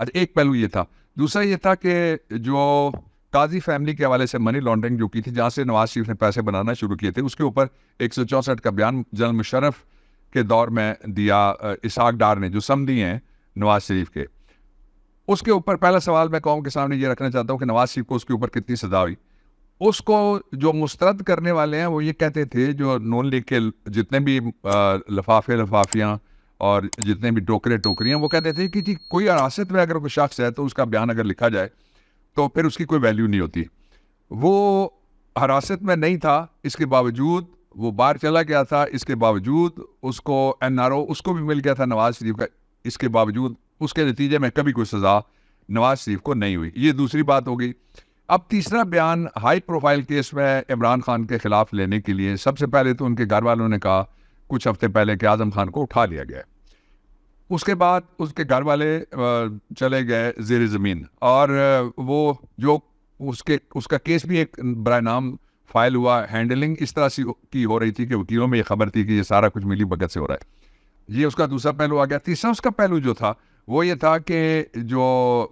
اچھا ایک پہلو یہ تھا. دوسرا یہ تھا کہ جو قاضی فیملی کے حوالے سے منی لانڈرنگ جو کی تھی, جہاں سے نواز شریف نے پیسے بنانا شروع کیے تھے, اس کے اوپر 164 کا بیان جنرل مشرف کے دور میں دیا اسحاق ڈار نے, جو سمدھی ہیں نواز شریف کے. اس کے اوپر پہلا سوال میں قوم کے سامنے یہ رکھنا چاہتا ہوں کہ نواز شریف کو اس کے اوپر کتنی سزا ہوئی. اس کو جو مسترد کرنے والے ہیں وہ یہ کہتے تھے, جو نون لیگ کے جتنے بھی لفافیاں اور جتنے بھی ٹوکریاں, وہ کہتے تھے کہ جی کوئی حراست میں اگر کوئی شخص ہے تو اس کا بیان اگر لکھا جائے تو پھر اس کی کوئی ویلیو نہیں ہوتی. وہ حراست میں نہیں تھا, اس کے باوجود وہ باہر چلا گیا تھا, اس کے باوجود اس کو NRO اس کو بھی مل گیا تھا نواز شریف کا, اس کے باوجود اس کے نتیجے میں کبھی کوئی سزا نواز شریف کو نہیں ہوئی. یہ دوسری بات ہو گئی. اب تیسرا بیان ہائی پروفائل کیس میں عمران خان کے خلاف لینے کے لیے سب سے پہلے تو ان کے گھر والوں نے کہا کچھ ہفتے پہلے کہ اعظم خان کو اٹھا لیا گیا. اس کے بعد اس کے گھر والے چلے گئے زیر زمین, اور وہ جو اس کا کیس بھی ایک برائے نام فائل ہوا. ہینڈلنگ اس طرح سے کی ہو رہی تھی کہ وکیلوں میں یہ خبر تھی کہ یہ سارا کچھ ملی بھگت سے ہو رہا ہے. یہ اس کا دوسرا پہلو آ گیا. تیسرا اس کا پہلو جو تھا وہ یہ تھا کہ جو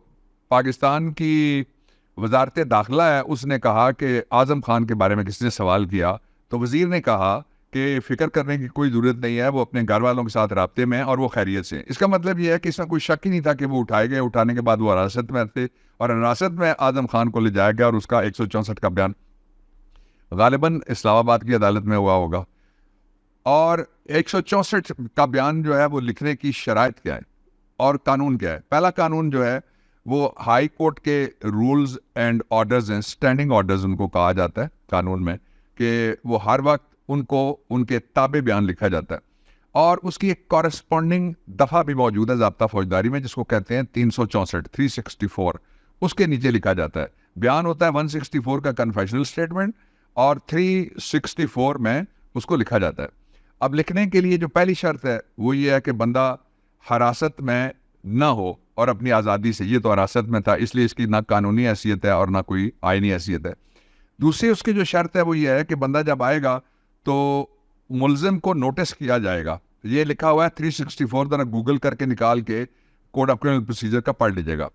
پاکستان کی وزارت داخلہ ہے, اس نے کہا کہ اعظم خان کے بارے میں کسی نے سوال کیا تو وزیر نے کہا کہ فکر کرنے کی کوئی ضرورت نہیں ہے, وہ اپنے گھر والوں کے ساتھ رابطے میں اور وہ خیریت سے. اس کا مطلب یہ ہے کہ اس میں کوئی شک ہی نہیں تھا کہ وہ اٹھائے گئے, اٹھانے کے بعد وہ حراست میں تھے اور حراست میں اعظم خان کو لے جایا گیا, اور اس کا 164 کا بیان غالباً اسلام آباد کی عدالت میں ہوا ہوگا. اور 164 کا بیان جو ہے وہ لکھنے کی شرائط کیا ہے اور قانون کیا ہے؟ پہلا قانون جو ہے وہ ہائی کورٹ کے رولز اینڈ آرڈرز ہیں, اسٹینڈنگ آرڈرز ان کو کہا جاتا ہے قانون میں, کہ وہ ہر وقت ان کو ان کے تابع بیان لکھا جاتا ہے. اور اس کی ایک کورسپونڈنگ دفعہ بھی موجود ہے ضابطہ فوجداری میں, جس کو کہتے ہیں 364. اس کے نیچے لکھا جاتا ہے بیان ہوتا ہے 164 کا کنفیشنل اسٹیٹمنٹ, اور 364 میں اس کو لکھا جاتا ہے. اب لکھنے کے لیے جو پہلی شرط ہے وہ یہ ہے کہ بندہ حراست میں نہ ہو اور اپنی آزادی سے. یہ تو حراست میں تھا, اس لیے اس کی نہ قانونی حیثیت ہے اور نہ کوئی آئینی حیثیت ہے. دوسری اس کی جو شرط ہے وہ یہ ہے کہ بندہ جب آئے گا تو ملزم کو نوٹس کیا جائے گا. یہ لکھا ہوا ہے 364, ذرا گوگل کر کے نکال کے کوڈ آف کرمنل پروسیجر کا پڑھ لیجیے گا.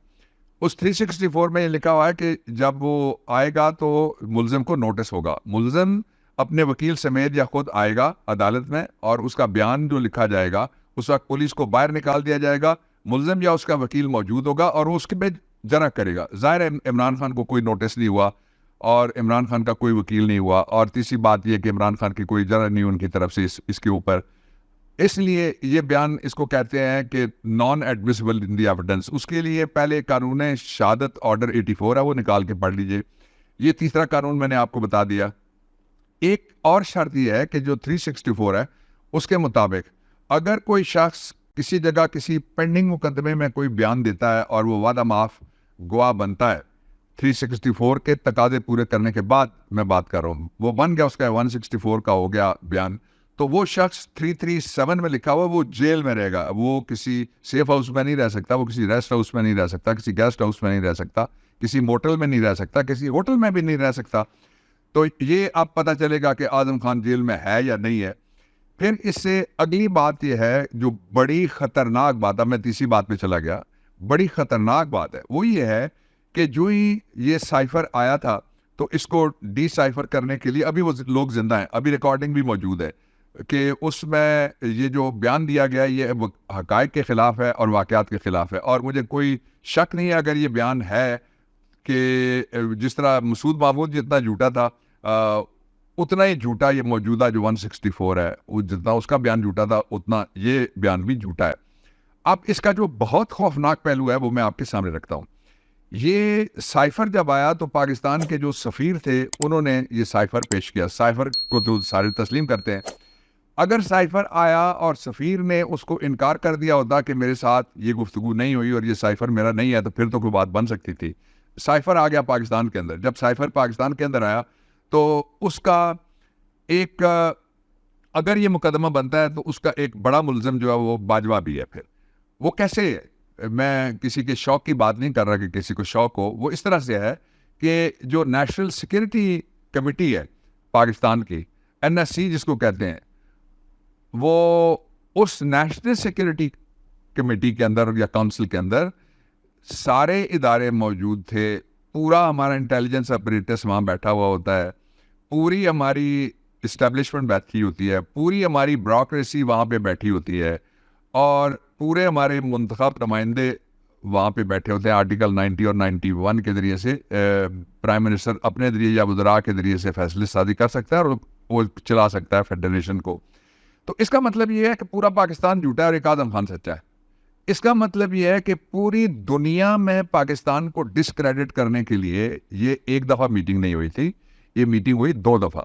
اس 364 میں یہ لکھا ہوا ہے کہ جب وہ آئے گا تو ملزم کو نوٹس ہوگا. ملزم اپنے وکیل سمیت یا خود آئے گا عدالت میں, اور اس کا بیان جو لکھا جائے گا اس وقت پولیس کو باہر نکال دیا جائے گا. ملزم یا اس کا وکیل موجود ہوگا اور وہ اس کے پہ جرح کرے گا. ظاہر ہے عمران خان کو کوئی نوٹس نہیں ہوا اور عمران خان کا کوئی وکیل نہیں ہوا, اور تیسری بات یہ کہ عمران خان کی کوئی جرح نہیں ان کی طرف سے اس کے اوپر. اس لیے یہ بیان اس کو کہتے ہیں کہ نان ایڈمیسیبل ان دی ایویڈنس. اس کے لیے پہلے قانون شہادت آرڈر 84 ہے, وہ نکال کے پڑھ لیجئے. یہ تیسرا قانون میں نے آپ کو بتا دیا. ایک اور شرط یہ ہے کہ جو 364 ہے اس کے مطابق اگر کوئی شخص کسی جگہ کسی پینڈنگ مقدمے میں کوئی بیان دیتا ہے اور وہ وعدہ معاف گواہ بنتا ہے 364 کے تقاضے پورے کرنے کے بعد, میں بات کر رہا ہوں, وہ بن گیا, اس کا 164 کا ہو گیا بیان, تو وہ شخص 337 میں لکھا ہوا وہ جیل میں رہے گا. وہ کسی سیف ہاؤس میں نہیں رہ سکتا, وہ کسی ریسٹ ہاؤس میں نہیں رہ سکتا, کسی گیسٹ ہاؤس میں نہیں رہ سکتا, کسی موٹل میں نہیں رہ سکتا, کسی ہوٹل میں بھی نہیں رہ سکتا. تو یہ اب پتہ چلے گا کہ اعظم خان جیل میں ہے یا نہیں ہے. پھر اس سے اگلی بات یہ ہے جو بڑی خطرناک بات ہے, میں تیسری بات پہ چلا گیا, بڑی خطرناک بات ہے, وہ یہ ہے کہ جو ہی یہ سائفر آیا تھا تو اس کو ڈی سائفر کرنے کے لیے ابھی وہ لوگ زندہ ہیں, ابھی ریکارڈنگ بھی موجود ہے کہ اس میں یہ جو بیان دیا گیا یہ حقائق کے خلاف ہے اور واقعات کے خلاف ہے. اور مجھے کوئی شک نہیں ہے اگر یہ بیان ہے کہ جس طرح مسعود محمود جتنا جھوٹا تھا اتنا ہی جھوٹا یہ موجودہ جو 164 ہے, جتنا اس کا بیان جھوٹا تھا اتنا یہ بیان بھی جھوٹا ہے. اب اس کا جو بہت خوفناک پہلو ہے وہ میں آپ کے سامنے رکھتا ہوں. یہ سائفر جب آیا تو پاکستان کے جو سفیر تھے انہوں نے یہ سائفر پیش کیا. سائفر کو تو سارے تسلیم کرتے ہیں. اگر سائفر آیا اور سفیر نے اس کو انکار کر دیا ہوتا کہ میرے ساتھ یہ گفتگو نہیں ہوئی اور یہ سائفر میرا نہیں ہے, تو پھر تو کوئی بات بن سکتی تھی. سائفر آ گیا پاکستان کے اندر. جب سائفر پاکستان کے اندر آیا تو اس کا ایک اگر یہ مقدمہ بنتا ہے تو اس کا ایک بڑا ملزم جو ہے وہ باجوہ بھی ہے. پھر وہ کیسے ہے, میں کسی کے شوق کی بات نہیں کر رہا کہ کسی کو شوق ہو, وہ اس طرح سے ہے کہ جو نیشنل سیکورٹی کمیٹی ہے پاکستان کی, NSC جس کو کہتے ہیں, وہ اس نیشنل سیکورٹی کمیٹی کے اندر یا کونسل کے اندر سارے ادارے موجود تھے، پورا ہمارا انٹیلیجنس اپریٹس وہاں بیٹھا ہوا ہوتا ہے، پوری ہماری اسٹیبلشمنٹ بیٹھی ہوتی ہے، پوری ہماری بیوروکریسی وہاں پہ بیٹھی ہوتی ہے، اور پورے ہمارے منتخب نمائندے وہاں پہ بیٹھے ہوتے ہیں آرٹیکل 90 اور 91 کے ذریعے سے. پرائم منسٹر اپنے ذریعے یا وزراء کے ذریعے سے فیصلے سازی کر سکتا ہے اور وہ چلا سکتا ہے فیڈریشن کو. تو اس کا مطلب یہ ہے کہ پورا پاکستان جھوٹا ہے اور ایک اعظم خان سچا ہے. اس کا مطلب یہ ہے کہ پوری دنیا میں پاکستان کو ڈسکریڈٹ کرنے کے لیے یہ ایک دفعہ میٹنگ نہیں ہوئی تھی، یہ میٹنگ ہوئی 2 دفعہ.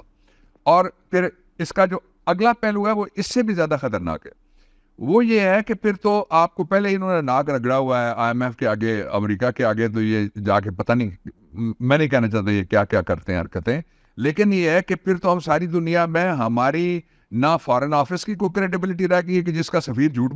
اور پھر اس کا جو اگلا پہلو ہے وہ اس سے بھی زیادہ خطرناک ہے. وہ یہ ہے کہ پھر تو آپ کو پہلے انہوں نے ناک رگڑا ہوا ہے IMF کے آگے، امریکہ کے آگے، تو یہ جا کے پتہ نہیں، میں نہیں کہنا چاہتا یہ کیا کیا کرتے ہیں حرکتیں، لیکن یہ ہے کہ پھر تو ہم ساری دنیا میں ہماری نہ فارن آفس کی کوئی کریڈیبلٹی رہ گئی ہے کہ جس کا سفیر جھوٹ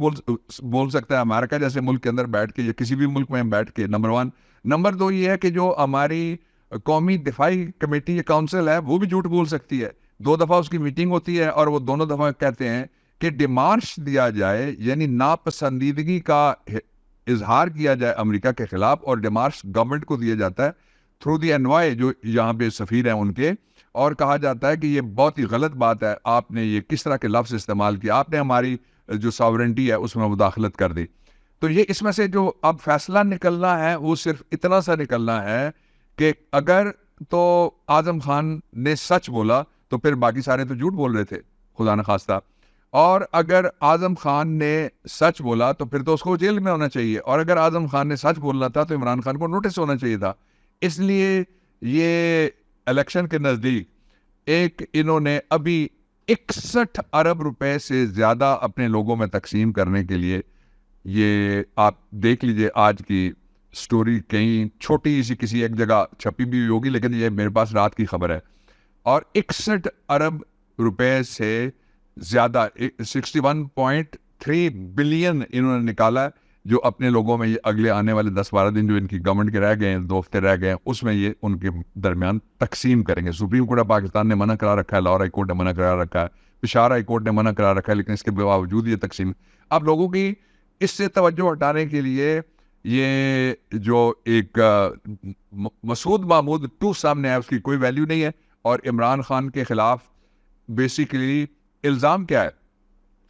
بول سکتا ہے امریکہ جیسے ملک کے اندر بیٹھ کے یا کسی بھی ملک میں بیٹھ کے. نمبر 1. نمبر 2 یہ ہے کہ جو ہماری قومی دفاعی کمیٹی یا کونسل ہے وہ بھی جھوٹ بول سکتی ہے. 2 دفعہ اس کی میٹنگ ہوتی ہے اور وہ دونوں دفعہ کہتے ہیں کہ ڈیمارش دیا جائے، یعنی ناپسندیدگی کا اظہار کیا جائے امریکہ کے خلاف، اور ڈیمارش گورنمنٹ کو دیا جاتا ہے تھرو دی انوائے جو یہاں پہ سفیر ہیں ان کے، اور کہا جاتا ہے کہ یہ بہت ہی غلط بات ہے، آپ نے یہ کس طرح کے لفظ استعمال کیا، آپ نے ہماری جو ساورنٹی ہے اس میں مداخلت کر دی. تو یہ اس میں سے جو اب فیصلہ نکلنا ہے وہ صرف اتنا سا نکلنا ہے کہ اگر تو اعظم خان نے سچ بولا تو پھر باقی سارے تو جھوٹ بول رہے تھے خدا نخواستہ، اور اگر اعظم خان نے سچ بولا تو پھر تو اس کو جیل میں ہونا چاہیے، اور اگر اعظم خان نے سچ بولنا تھا تو عمران خان کو نوٹس ہونا چاہیے تھا. اس لیے یہ الیکشن کے نزدیک انہوں نے ابھی 61 ارب روپے سے زیادہ اپنے لوگوں میں تقسیم کرنے کے لیے، یہ آپ دیکھ لیجئے آج کی سٹوری کہیں چھوٹی سی کسی ایک جگہ چھپی بھی ہوگی، لیکن یہ میرے پاس رات کی خبر ہے، اور 61 ارب روپے سے زیادہ 61.3 بلین انہوں نے نکالا ہے، جو اپنے لوگوں میں یہ اگلے آنے والے 10-12 دن جو ان کی گورنمنٹ کے رہ گئے ہیں، 2 ہفتے رہ گئے ہیں، اس میں یہ ان کے درمیان تقسیم کریں گے. سپریم کورٹ آف پاکستان نے منع کرا رکھا ہے، لاہور ہائی کورٹ نے منع کرا رکھا ہے، پشاور ہائی کورٹ نے منع کرا رکھا ہے، لیکن اس کے باوجود یہ تقسیم اب لوگوں کی اس سے توجہ ہٹانے کے لیے یہ جو ایک مسعود محمود 2 سامنے آیا، اس کی کوئی ویلیو نہیں ہے. اور عمران خان کے خلاف بیسیکلی الزام کیا ہے؟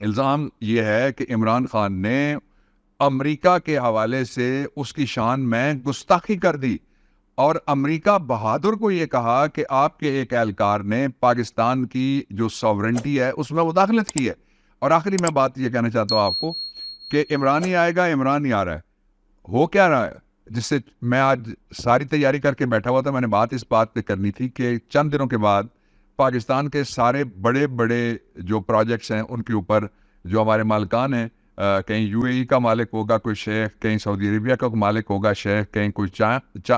الزام یہ ہے کہ عمران خان نے امریکہ کے حوالے سے اس کی شان میں گستاخی کر دی، اور امریکہ بہادر کو یہ کہا کہ آپ کے ایک اہلکار نے پاکستان کی جو ساورنٹی ہے اس میں مداخلت کی ہے. اور آخری میں بات یہ کہنا چاہتا ہوں آپ کو کہ عمران ہی آئے گا، عمران ہی آ رہا ہے. ہو کیا رہا ہے جس سے میں آج ساری تیاری کر کے بیٹھا ہوا تھا، میں نے بات اس بات پہ کرنی تھی کہ چند دنوں کے بعد پاکستان کے سارے بڑے بڑے جو پروجیکٹس ہیں ان کے اوپر جو ہمارے مالکان ہیں، کہیں UAE کا مالک ہوگا کوئی شیخ، کہیں سعودی عربیہ کا مالک ہوگا شیخ، کہیں کوئی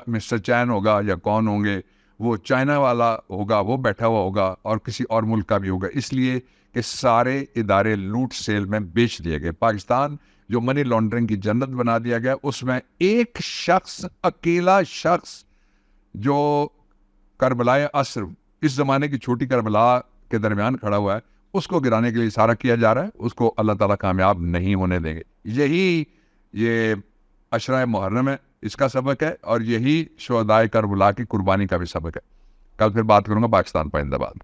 مسٹر چین ہوگا یا کون ہوں گے، وہ چائنا والا ہوگا، وہ بیٹھا ہوا ہوگا، اور کسی اور ملک کا بھی ہوگا، اس لیے کہ سارے ادارے لوٹ سیل میں بیچ دیے گئے. پاکستان جو منی لانڈرنگ کی جنت بنا دیا گیا، اس میں ایک شخص، اکیلا شخص جو کربلائے عصر، اس زمانے کی چھوٹی کربلا کے درمیان کھڑا ہوا ہے، اس کو گرانے کے لیے اشارہ کیا جا رہا ہے. اس کو اللہ تعالیٰ کامیاب نہیں ہونے دیں گے. یہی یہ عشرہ محرم ہے، اس کا سبق ہے، اور یہی شہدائے کربلا کی قربانی کا بھی سبق ہے. کل پھر بات کروں گا. پاکستان پائندہ باد.